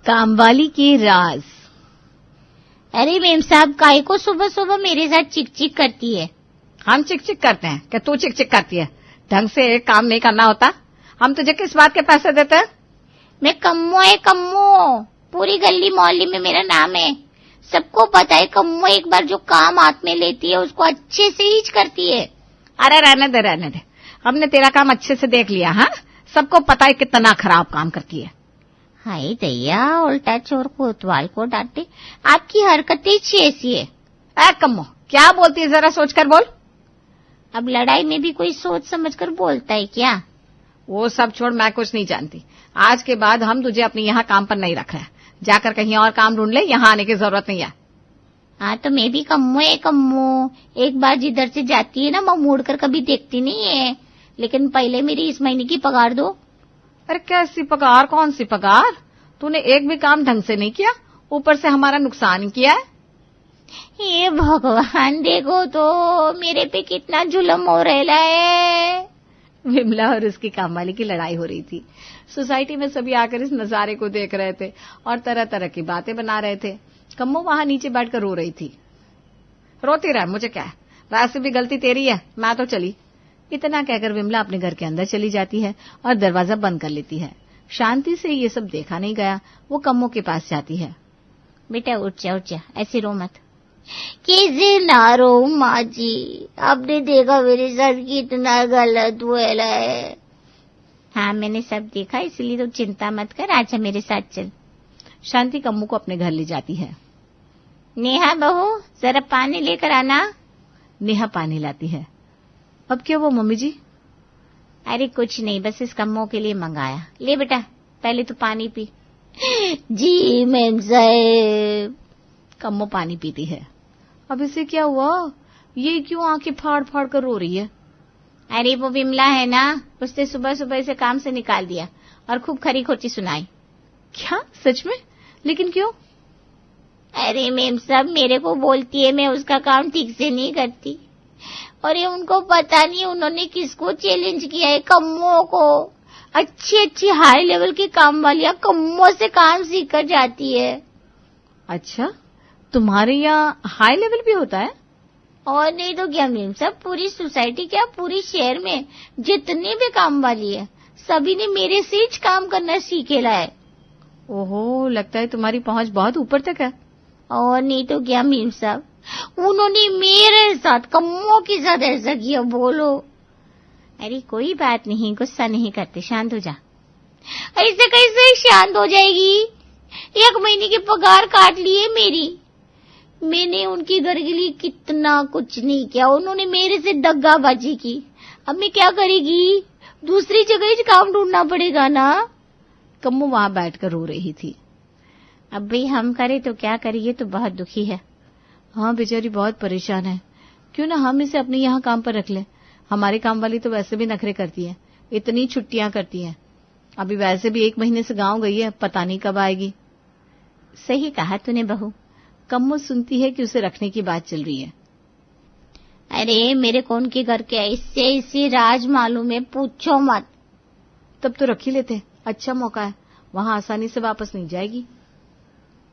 कामवाली के राज। अरे मेम साहब, काहे को सुबह सुबह मेरे साथ चिक चिक करती है? हम चिक चिक करते हैं कि तू चिक चिक करती है? ढंग से एक काम नहीं करना होता। हम तुझे किस बात के पैसे देते हैं? मैं कम्मो है, कम्मो। पूरी गली मोहल्ले में मेरा नाम है, सबको पता है। कम्मो एक बार जो काम हाथ में लेती है उसको अच्छे से ही करती है। अरे रहने दे, हमने तेरा काम अच्छे से देख लिया। हाँ, सबको पता है कितना खराब काम करती है। हाय दैया, उल्टा चोर कोतवाल को डांटे। आपकी हरकतें ही ऐसी है। कम्मो, क्या बोलती है, जरा सोच कर बोल। अब लड़ाई में भी कोई सोच समझ कर बोलता है क्या? वो सब छोड़, मैं कुछ नहीं जानती। आज के बाद हम तुझे अपने यहाँ काम पर नहीं रख रहे हैं। जाकर कहीं और काम ढूंढ ले, यहाँ आने की जरूरत नहीं है। हाँ तो मैं भी कम्मो है, कम्मो। एक बार जिधर से जाती है ना, मैं मुड़ कर कभी देखती नहीं है। लेकिन पहले मेरी इस महीने की पगार दो। अरे कैसी पगार? कौन सी पगार? तूने एक भी काम ढंग से नहीं किया, ऊपर से हमारा नुकसान किया है। हे भगवान, देखो तो मेरे पे कितना जुल्म हो रहा है। विमला और उसकी कामवाली की लड़ाई हो रही थी। सोसाइटी में सभी आकर इस नजारे को देख रहे थे और तरह तरह की बातें बना रहे थे। कम्मो वहां नीचे बैठकर रो रही थी। रोती रह, मुझे क्या है, वैसे भी गलती तेरी है, मैं तो चली। इतना कहकर विमला अपने घर के अंदर चली जाती है और दरवाजा बंद कर लेती है। शांति से ये सब देखा नहीं गया। वो कम्मो के पास जाती है। बेटा उठ जा, ऐसे रो मत। कैसे ना रो माँ जी, आपने देखा मेरे साथ कितना गलत हुआ है। हाँ मैंने सब देखा, इसलिए तो चिंता मत कर, आजा मेरे साथ चल। शांति कम्मो को अपने घर ले जाती है। नेहा बहू, जरा पानी लेकर आना। नेहा पानी लाती है। अब क्या हुआ मम्मी जी? अरे कुछ नहीं, बस इस कम्मो के लिए मंगाया। ले बेटा, पहले तो पानी पी। जी मैम साहब। कम्मो पानी पीती है। अब इसे क्या हुआ? ये क्यों आंखें फाड़ फाड़ कर रो रही है? अरे वो विमला है ना, उसने सुबह सुबह इसे काम से निकाल दिया और खूब खरी खोटी सुनाई। क्या सच में? लेकिन क्यों? अरे मैम साहब, मेरे को बोलती है मैं उसका काम ठीक से नहीं करती। और ये उनको पता नहीं उन्होंने किसको चैलेंज किया है, कम्मो को। अच्छी अच्छी हाई लेवल की काम वालियां कम्मो से काम सीख कर जाती है। अच्छा, तुम्हारे यहाँ हाई लेवल भी होता है? और नहीं तो क्या मैम साहब, पूरी सोसाइटी क्या, पूरी शहर में जितनी भी काम वाली है सभी ने मेरे से ही काम करना सीखेला है। ओहो, लगता है तुम्हारी पहुंच बहुत ऊपर तक है। और नहीं तो क्या मैम साहब, उन्होंने मेरे साथ, कम्मो के साथ ऐसा किया, बोलो। अरे कोई बात नहीं, गुस्सा नहीं करते, शांत हो जा। ऐसे कैसे शांत हो जाएगी? 1 महीने की पगार काट ली है मेरी। मैंने उनके घर के लिए कितना कुछ नहीं किया, उन्होंने मेरे से दगाबाजी की। अब मैं क्या करेगी? दूसरी जगह काम ढूंढना पड़ेगा ना। कम्मो वहां बैठकर रो रही थी। अब भाई हम करे तो क्या करिए, तो बहुत दुखी है। हाँ बेचारी बहुत परेशान है। क्यों ना हम इसे अपने यहाँ काम पर रख ले। हमारी काम वाली तो वैसे भी नखरे करती है, इतनी छुट्टियां करती है। अभी वैसे भी 1 महीने से गांव गई है, पता नहीं कब आएगी। सही कहा तूने बहू। कम्मो सुनती है कि उसे रखने की बात चल रही है। अरे मेरे को उनके घर के ऐसे राज मालूम है, पूछो मत। तब तो रख ही लेते, अच्छा मौका है, वहां आसानी से वापस नहीं जाएगी।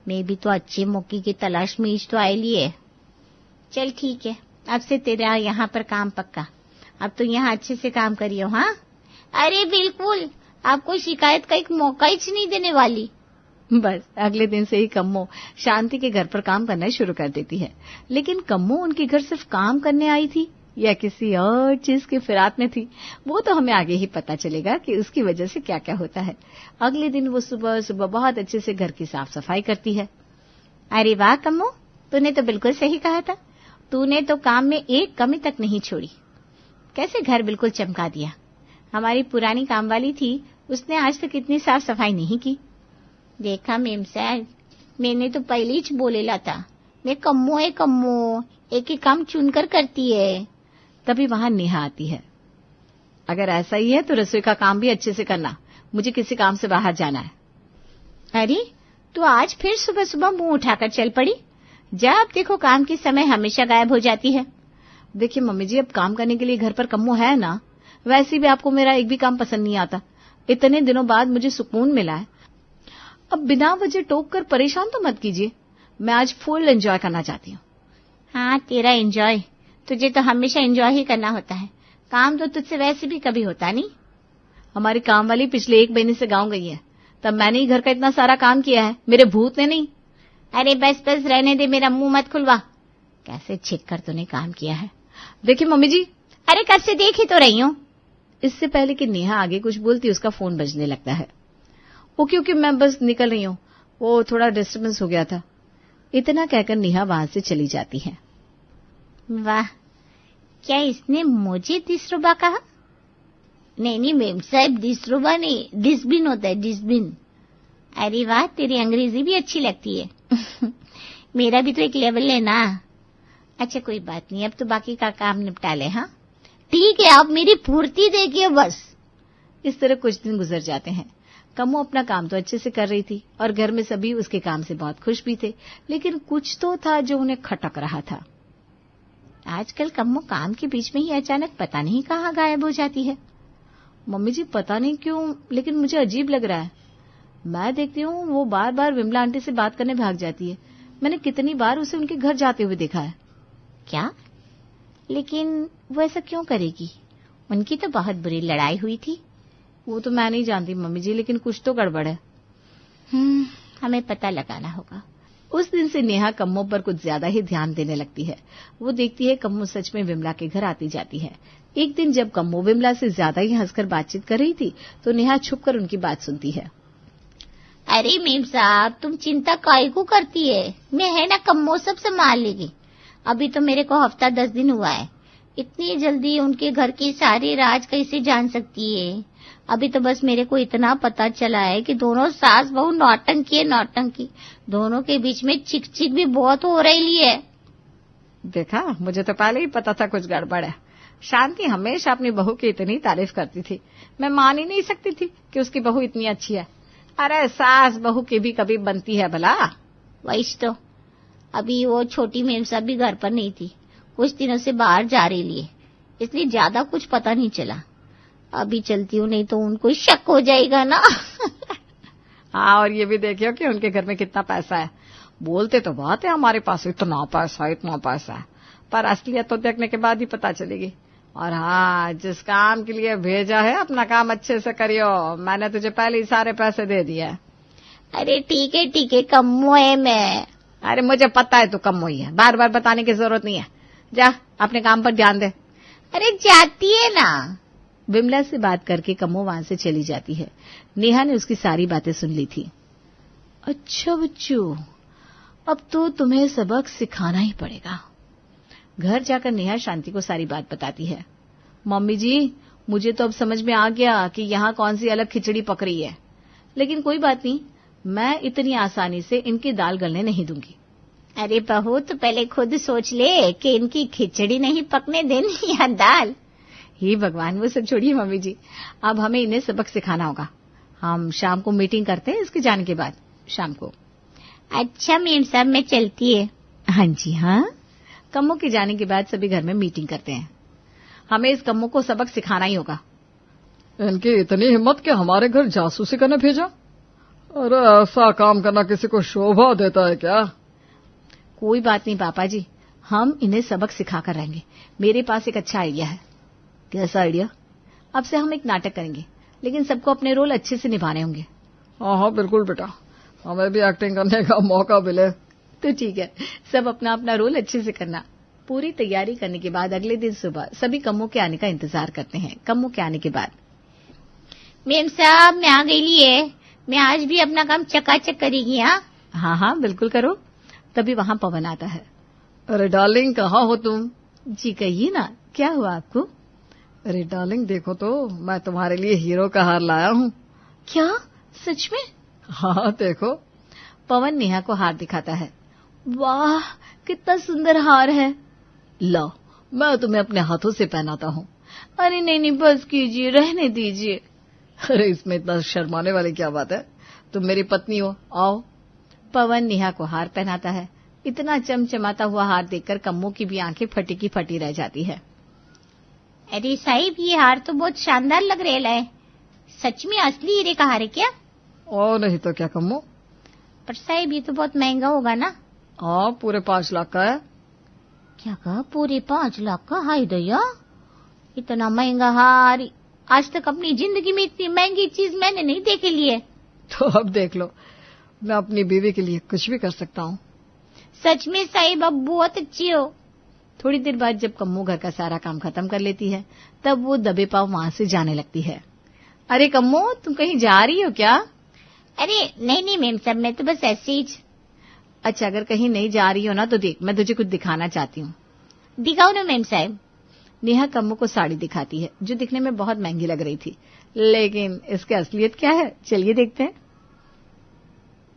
मैं भी तो अच्छे मौके की तलाश में तो आई लिए। चल ठीक है, अब से तेरा यहाँ पर काम पक्का। अब तो यहाँ अच्छे से काम करियो। हाँ अरे बिल्कुल, आपको शिकायत का एक मौका ही नहीं देने वाली। बस अगले दिन से ही कम्मो शांति के घर पर काम करना शुरू कर देती है। लेकिन कम्मो उनके घर सिर्फ काम करने आई थी या किसी और चीज की फिराक में थी, वो तो हमें आगे ही पता चलेगा कि उसकी वजह से क्या क्या होता है। अगले दिन वो सुबह सुबह बहुत अच्छे से घर की साफ सफाई करती है। अरे वाह कम्मो, तूने तो बिल्कुल सही कहा था। तूने तो काम में एक कमी तक नहीं छोड़ी। कैसे घर बिल्कुल चमका दिया। हमारी पुरानी काम वाली थी, उसने आज तक इतनी साफ सफाई नहीं की। देखा मेम साहब, मैंने तो पहले ही बोलेला था, मैं कम्मो है कम्मो, एक ही काम चुनकर करती है। तभी वहां नेहा आती है। अगर ऐसा ही है तो रसोई का काम भी अच्छे से करना, मुझे किसी काम से बाहर जाना है। अरे तू आज फिर सुबह सुबह मुंह उठाकर चल पड़ी। जब देखो काम के समय हमेशा गायब हो जाती है। देखिए मम्मी जी, अब काम करने के लिए घर पर कम्मो है ना, वैसे भी आपको मेरा एक भी काम पसंद नहीं आता। इतने दिनों बाद मुझे सुकून मिला है। अब बिना वजह टोक कर परेशान तो मत कीजिए, मैं आज फुल एंजॉय करना चाहती हूँ। हाँ, तेरा एंजॉय, तुझे तो हमेशा एंजॉय ही करना होता है, काम तो तुझसे वैसे भी कभी होता नहीं। हमारी काम वाली पिछले 1 महीने से गाँव गई है, तब मैंने ही घर का इतना सारा काम किया है, मेरे भूत ने नहीं। अरे बस बस रहने दे, मेरा मुंह मत खुलवा, कैसे छिक कर तूने काम किया है। देखिए मम्मी जी। अरे कब से देख ही तो रही हूँ। इससे पहले कि नेहा आगे कुछ बोलती उसका फोन बजने लगता है। वो क्योंकि मैं बस निकल रही हूँ, वो थोड़ा डिस्टर्बेंस हो गया था। इतना कहकर नेहा वहां से चली जाती है। वाह, क्या इसने मुझे दिसरुबा कहा? नहीं मेम साहब, दिसरुबा नहीं, डिस्बिन होता है, डिस्बिन। अरे वाह, तेरी अंग्रेजी भी अच्छी लगती है। मेरा भी तो एक लेवल है ना। अच्छा कोई बात नहीं, अब तो बाकी का काम निपटा ले। हाँ ठीक है, आप मेरी पूर्ति देखिए बस। इस तरह कुछ दिन गुजर जाते हैं। कम्मो अपना काम तो अच्छे से कर रही थी और घर में सभी उसके काम से बहुत खुश भी थे, लेकिन कुछ तो था जो उन्हें खटक रहा था। आजकल कम्मो काम के बीच में ही अचानक पता नहीं कहाँ गायब हो जाती है। मम्मी जी पता नहीं क्यों, लेकिन मुझे अजीब लग रहा है। मैं देखती हूँ वो बार बार विमला आंटी से बात करने भाग जाती है। मैंने कितनी बार उसे उनके घर जाते हुए देखा है। क्या? लेकिन वो ऐसा क्यों करेगी? उनकी तो बहुत बुरी लड़ाई हुई थी। वो तो मैं नहीं जानती मम्मी जी, लेकिन कुछ तो गड़बड़ है। हमें पता लगाना होगा। उस दिन से नेहा कम्मो पर कुछ ज्यादा ही ध्यान देने लगती है। वो देखती है कम्मो सच में विमला के घर आती जाती है। एक दिन जब कम्मो विमला से ज्यादा ही हंसकर बातचीत कर रही थी तो नेहा छुपकर उनकी बात सुनती है। अरे मेम साहब, तुम चिंता काहे को करती है? मैं है ना, कम्मो सब संभाल लेगी। अभी तो मेरे को हफ्ता 10 दिन हुआ है, इतनी जल्दी उनके घर की सारी राज कैसे जान सकती है? अभी तो बस मेरे को इतना पता चला है कि दोनों सास बहू नौटंकी है, नौटंकी। दोनों के बीच में चिक चिक भी बहुत हो रही है। देखा, मुझे तो पहले ही पता था कुछ गड़बड़ है। शांति हमेशा अपनी बहू की इतनी तारीफ करती थी, मैं मान ही नहीं सकती थी कि उसकी बहू इतनी अच्छी है। अरे सास बहू की भी कभी बनती है भला। वही तो, अभी वो छोटी मेम साहब भी घर पर नहीं थी, कुछ दिनों से बाहर जा रही है, इसलिए ज्यादा कुछ पता नहीं चला। अभी चलती हूँ, नहीं तो उनको शक हो जाएगा ना। हाँ, और ये भी देखियो कि उनके घर में कितना पैसा है। बोलते तो बात है हमारे पास इतना पैसा इतना पैसा है, पर असलियत तो देखने के बाद ही पता चलेगी। और हाँ, जिस काम के लिए भेजा है अपना काम अच्छे से करियो, मैंने तुझे पहले ही सारे पैसे दे दिए। अरे ठीक है, कम्मो है मैं। अरे मुझे पता है तू कम्मो ही है, बार बार बताने की जरूरत नहीं है। जा अपने काम पर ध्यान दे। अरे जाती है ना। विमला से बात करके कम्मो वहां से चली जाती है। नेहा ने उसकी सारी बातें सुन ली थी। अच्छा बच्चों, अब तो तुम्हें सबक सिखाना ही पड़ेगा। घर जाकर नेहा शांति को सारी बात बताती है। मम्मी जी, मुझे तो अब समझ में आ गया कि यहाँ कौन सी अलग खिचड़ी पक रही है, लेकिन कोई बात नहीं, मैं इतनी आसानी से इनकी दाल गलने नहीं दूंगी। अरे बहू, तो पहले खुद सोच ले कि इनकी खिचड़ी नहीं पकने देनी या दाल। हे भगवान, वो सब छोड़िए मम्मी जी, अब हमें इन्हें सबक सिखाना होगा। हम शाम को मीटिंग करते हैं इसके जाने के बाद, शाम को। अच्छा मेम साहब, मैं चलती है। हाँ जी हाँ। कम्मो के जाने के बाद सभी घर में मीटिंग करते हैं। हमें इस कम्मो को सबक सिखाना ही होगा। इनकी इतनी हिम्मत कि हमारे घर जासूसी करने भेजा। अरे ऐसा काम करना किसी को शोभा देता है क्या? कोई बात नहीं पापा जी, हम इन्हें सबक सिखा कर रहेंगे। मेरे पास एक अच्छा आइडिया है। कैसा आइडिया? अब से हम एक नाटक करेंगे, लेकिन सबको अपने रोल अच्छे से निभाने होंगे। हाँ बिल्कुल बेटा, हमें भी एक्टिंग करने का मौका मिले तो ठीक है। सब अपना अपना रोल अच्छे से करना। पूरी तैयारी करने के बाद अगले दिन सुबह सभी कम्मो के आने का इंतजार करते हैं। कम्मो के आने के बाद, मेम साहब मैं आ गई है, मैं आज भी अपना काम चकाचक करेगी। हाँ हाँ बिल्कुल करो। तभी वहाँ पवन आता है। अरे डार्लिंग, कहाँ हो तुम? जी कहिए ना, क्या हुआ आपको? अरे डार्लिंग देखो तो, मैं तुम्हारे लिए हीरो का हार लाया हूँ। क्या सच में? हाँ देखो। पवन नेहा को हार दिखाता है। वाह कितना सुंदर हार है। लो, मैं तुम्हें अपने हाथों से पहनाता हूँ। अरे नहीं बस कीजिए, रहने दीजिए। अरे इसमें इतना शर्माने वाली क्या बात है, तुम मेरी पत्नी हो, आओ। पवन नेहा को हार पहनाता है। इतना चमचमाता हुआ हार देखकर कम्मो की भी आंखें फटी की फटी रह जाती है। अरे साहिब, ये हार तो बहुत शानदार लग रहा है। सच में असली हीरे का हार है क्या? और नहीं तो क्या कम्मो, पर साहिब ये तो बहुत महंगा होगा ना? हाँ, पूरे 5 लाख का है। क्या कहा? पूरे 5 लाख का? हाय दया, इतना महंगा हार आज तक अपनी जिंदगी में इतनी महंगी चीज मैंने नहीं देखी ली है। तो अब देख लो, मैं अपनी बीवी के लिए कुछ भी कर सकता हूँ। सच में साहिब अब बहुत अच्छी हो। थोड़ी देर बाद जब कम्मो घर का सारा काम खत्म कर लेती है तब वो दबे पांव वहां से जाने लगती है। अरे कम्मो, तुम कहीं जा रही हो क्या? अरे नहीं मेम साहब, मैं तो बस ऐसे ही। अच्छा, अगर कहीं नहीं जा रही हो ना तो देख, मैं तुझे कुछ दिखाना चाहती हूँ। दिखाओ ना मेम साहब। नेहा कम्मो को साड़ी दिखाती है जो दिखने में बहुत महंगी लग रही थी, लेकिन इसकी असलियत क्या है चलिए देखते हैं।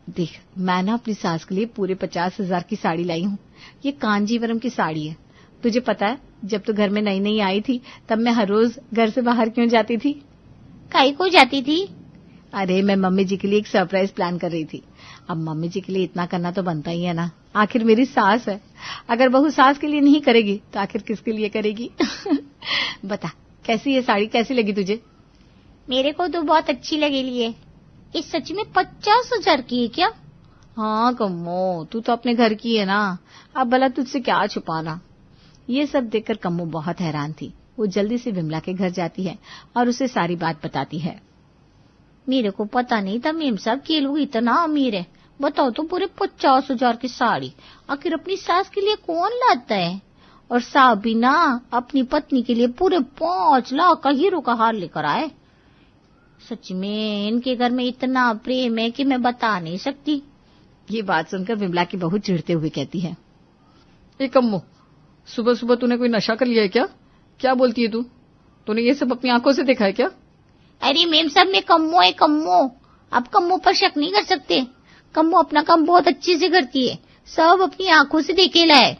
देख, मैं ना अपनी सास के लिए पूरे 50,000 की साड़ी लाई हूँ। ये कांजीवरम की साड़ी है। तुझे पता है, जब तू घर में नई नई आई थी तब मैं हर रोज घर से बाहर क्यों जाती थी? काहे को जाती थी? अरे, मैं मम्मी जी के लिए एक सरप्राइज प्लान कर रही थी। अब मम्मी जी के लिए इतना करना तो बनता ही है ना, आखिर मेरी सास है। अगर बहू सास के लिए नहीं करेगी तो आखिर किसके लिए करेगी? बता, कैसी ये साड़ी, कैसी लगी तुझे? मेरे को तो बहुत अच्छी लगेली है। ये सच में 50,000 की है क्या? हाँ कम्मो, तू तो अपने घर की है ना, अब भला तुझसे क्या छुपाना। ये सब देखकर कम्मो बहुत हैरान थी। वो जल्दी से विमला के घर जाती है और उसे सारी बात बताती है। मेरे को पता नहीं था मेम साहब कि ये लोग इतना अमीर है। बताओ तो, पूरे 50,000 की साड़ी आखिर अपनी सास के लिए कौन लाता है? और साहब भी ना अपनी पत्नी के लिए पूरे 5 लाख का हीरो का हार लेकर आए। सच में इनके घर में इतना प्रेम है कि मैं बता नहीं सकती। ये बात सुनकर विमला की बहू चिढ़ते हुए कहती है, ए कम्मो, सुबह सुबह तूने कोई नशा कर लिया है क्या? क्या बोलती है तू? तूने ये सब अपनी आंखों से देखा है क्या? अरे मेम साहब, मैं कम्मो है कम्मो। आप कम्मो पर शक नहीं कर सकते। कम्मो अपना काम बहुत अच्छे से करती है, सब अपनी आंखों से देखेला है।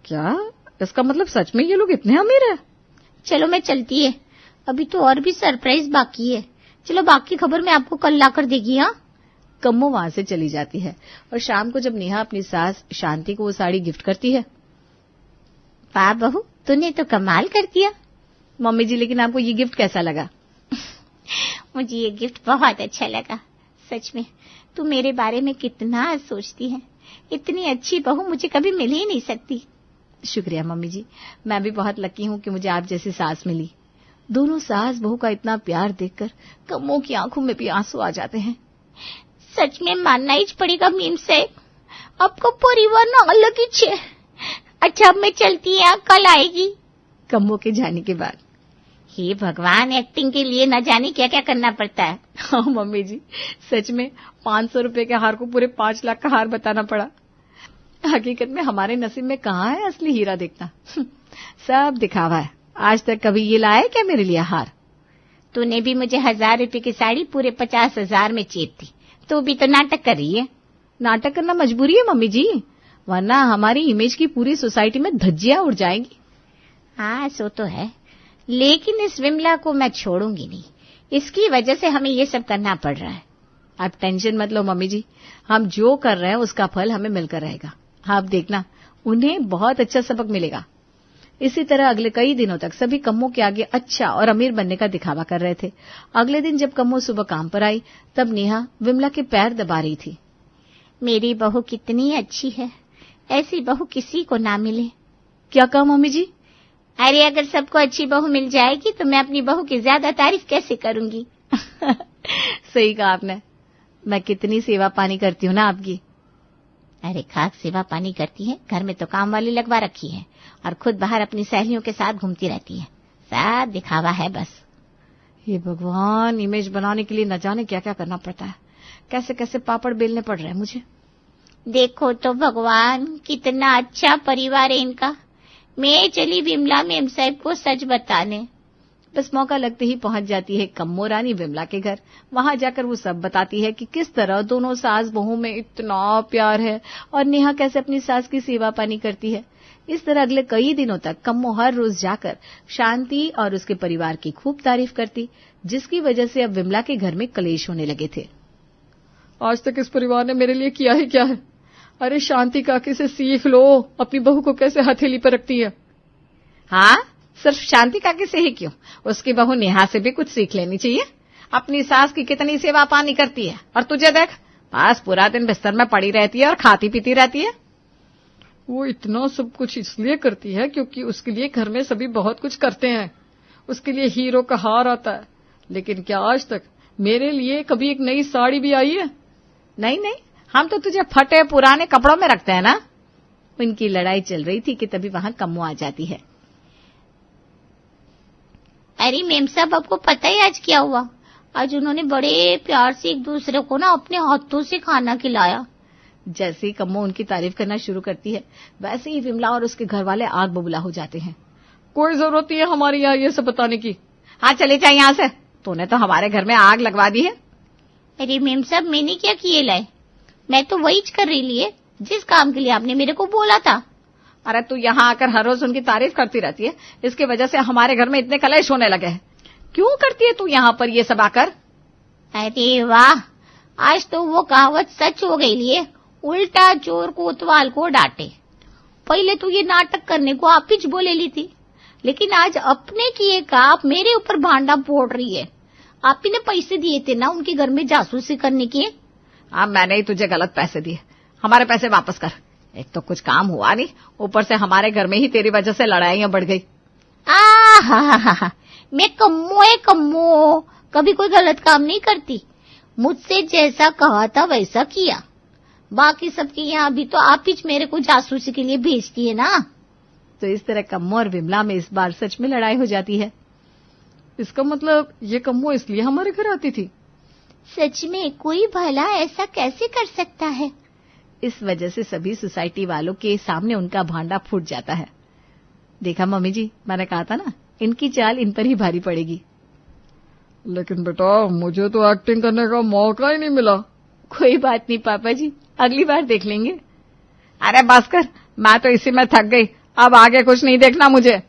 क्या? इसका मतलब सच में ये लोग इतने अमीर है? चलो मैं चलती है, अभी तो और भी सरप्राइज बाकी है। चलो बाकी खबर मैं आपको कल ला कर देगी। हाँ। कम्मो वहां से चली जाती है और शाम को जब नेहा अपनी सास शांति को वो साड़ी गिफ्ट करती है। वाह बहू, तूने तो कमाल कर दिया। मम्मी जी, लेकिन आपको ये गिफ्ट कैसा लगा? मुझे ये गिफ्ट बहुत अच्छा लगा। सच में तू मेरे बारे में कितना सोचती है। इतनी अच्छी बहू मुझे कभी मिल ही नहीं सकती। शुक्रिया मम्मी जी, मैं भी बहुत लकी हूँ कि मुझे आप जैसी सास मिली। दोनों सास बहू का इतना प्यार देखकर कम्मो की आंखों में भी आंसू आ जाते हैं। सच में मानना ही पड़ेगा मीम साहब, आपका परिवार ना अलग ही है। अच्छा, अब मैं चलती है, कल आएगी। कम्मो के जाने के बाद हे भगवान, एक्टिंग के लिए न जाने क्या क्या करना पड़ता है। हाँ मम्मी जी, सच में 500 रुपए के हार को पूरे 5 लाख का हार बताना पड़ा। हकीकत में हमारे नसीब में कहाँ है असली हीरा देखना। सब दिखावा है। आज तक कभी ये लाया क्या मेरे लिए हार? तूने भी मुझे 1000 रुपए की साड़ी पूरे 50,000 में चेप दी। तू भी तो नाटक कर रही है। नाटक करना मजबूरी है मम्मी जी, वरना हमारी इमेज की पूरी सोसाइटी में धज्जियां उड़ जाएंगी। हाँ सो तो है, लेकिन इस विमला को मैं छोड़ूंगी नहीं। इसकी वजह से हमें ये सब करना पड़ रहा है। आप टेंशन मत लो मम्मी जी, हम जो कर रहे हैं उसका फल हमें मिलकर रहेगा। आप देखना, उन्हें बहुत अच्छा सबक मिलेगा। इसी तरह अगले कई दिनों तक सभी कम्मो के आगे अच्छा और अमीर बनने का दिखावा कर रहे थे। अगले दिन जब कम्मो सुबह काम पर आई तब नेहा विमला के पैर दबा रही थी। मेरी बहू कितनी अच्छी है, ऐसी बहू किसी को ना मिले। क्या कहा मम्मी जी? अरे अगर सबको अच्छी बहू मिल जाएगी तो मैं अपनी बहू की ज्यादा तारीफ कैसे करूंगी। सही कहा आपने। मैं कितनी सेवा पानी करती हूँ ना आपकी। अरे खाक सेवा पानी करती है, घर में तो काम वाली लगवा रखी है और खुद बाहर अपनी सहेलियों के साथ घूमती रहती है। सब दिखावा है बस। ये भगवान, इमेज बनाने के लिए न जाने क्या क्या करना पड़ता है। कैसे कैसे पापड़ बेलने पड़ रहे हैं मुझे। देखो तो भगवान, कितना अच्छा परिवार है इनका। मैं चली विमला मेम साहब को सच बताने। बस मौका लगते ही पहुंच जाती है कम्मो रानी विमला के घर। वहां जाकर वो सब बताती है कि किस तरह दोनों सास बहू में इतना प्यार है और नेहा कैसे अपनी सास की सेवा पानी करती है। इस तरह अगले कई दिनों तक कम्मो हर रोज जाकर शांति और उसके परिवार की खूब तारीफ करती, जिसकी वजह से अब विमला के घर में कलेश होने लगे थे। आज तक इस परिवार ने मेरे लिए किया ही क्या है? अरे शांति काकी से सीख लो, अपनी बहू को कैसे हथेली पर रखती है। हाँ, सिर्फ शांति काकी से ही क्यों, उसकी बहू नेहा से भी कुछ सीख लेनी चाहिए। अपनी सास की कितनी सेवा पानी करती है और तुझे देख, बस पूरा दिन बिस्तर में पड़ी रहती है और खाती पीती रहती है। वो इतना सब कुछ इसलिए करती है क्योंकि उसके लिए घर में सभी बहुत कुछ करते हैं। उसके लिए हीरो का हार आता है, लेकिन क्या आज तक मेरे लिए कभी एक नई साड़ी भी आई है? नहीं नहीं, हम तो तुझे फटे पुराने कपड़ों में रखते हैं ना। उनकी लड़ाई चल रही थी कि तभी वहां कम्मो आ जाती है। अरे मेम साहब, आपको पता है आज क्या हुआ? आज उन्होंने बड़े प्यार से एक दूसरे को ना अपने हाथों से खाना खिलाया। जैसे ही कम्मो उनकी तारीफ करना शुरू करती है, वैसे ही विमला और उसके घर वाले आग बबूला हो जाते हैं। कोई जरूरत नहीं है हमारी यहाँ ये सब बताने की। हाँ चले जाए यहाँ से, तूने तो हमारे घर में आग लगवा दी है। अरे मेम साहब, मैंने क्या किए लाए? मैं तो वही कर रही है जिस काम के लिए आपने मेरे को बोला था। अरे तू यहाँ आकर हर रोज उनकी तारीफ करती रहती है, इसकी वजह से हमारे घर में इतने कलेश होने लगे हैं। क्यों करती है तू यहाँ पर ये सब आकर? अरे वाह, आज तो वो कहावत सच हो गई लिए, उल्टा चोर कोतवाल को डांटे। पहले तो ये नाटक करने को आप ही बोले ली थी, लेकिन आज अपने किए का आप मेरे ऊपर भांडा फोड़ रही है। आप ही ने पैसे दिए थे ना उनके घर में जासूसी करने के। हाँ, मैंने ही तुझे गलत पैसे दिए, हमारे पैसे वापस कर। एक तो कुछ काम हुआ नहीं, ऊपर से हमारे घर में ही तेरी वजह से लड़ाइयां बढ़ गई। हा, मैं कम्मो कभी कोई गलत काम नहीं करती। मुझसे जैसा कहा था वैसा किया। बाकी सबके यहाँ भी तो आप ही मेरे को जासूसी के लिए भेजती है ना। तो इस तरह कम्मो और विमला में इस बार सच में लड़ाई हो जाती है। इसका मतलब ये कम्मो इसलिए हमारे घर आती थी? सच में कोई भला ऐसा कैसे कर सकता है? इस वजह से सभी सोसाइटी वालों के सामने उनका भांडा फूट जाता है। देखा मम्मी जी, मैंने कहा था ना, इनकी चाल इन पर ही भारी पड़ेगी। लेकिन बेटा, मुझे तो एक्टिंग करने का मौका ही नहीं मिला। कोई बात नहीं पापा जी, अगली बार देख लेंगे। अरे बस कर, मैं तो इसी में थक गई, अब आगे कुछ नहीं देखना मुझे।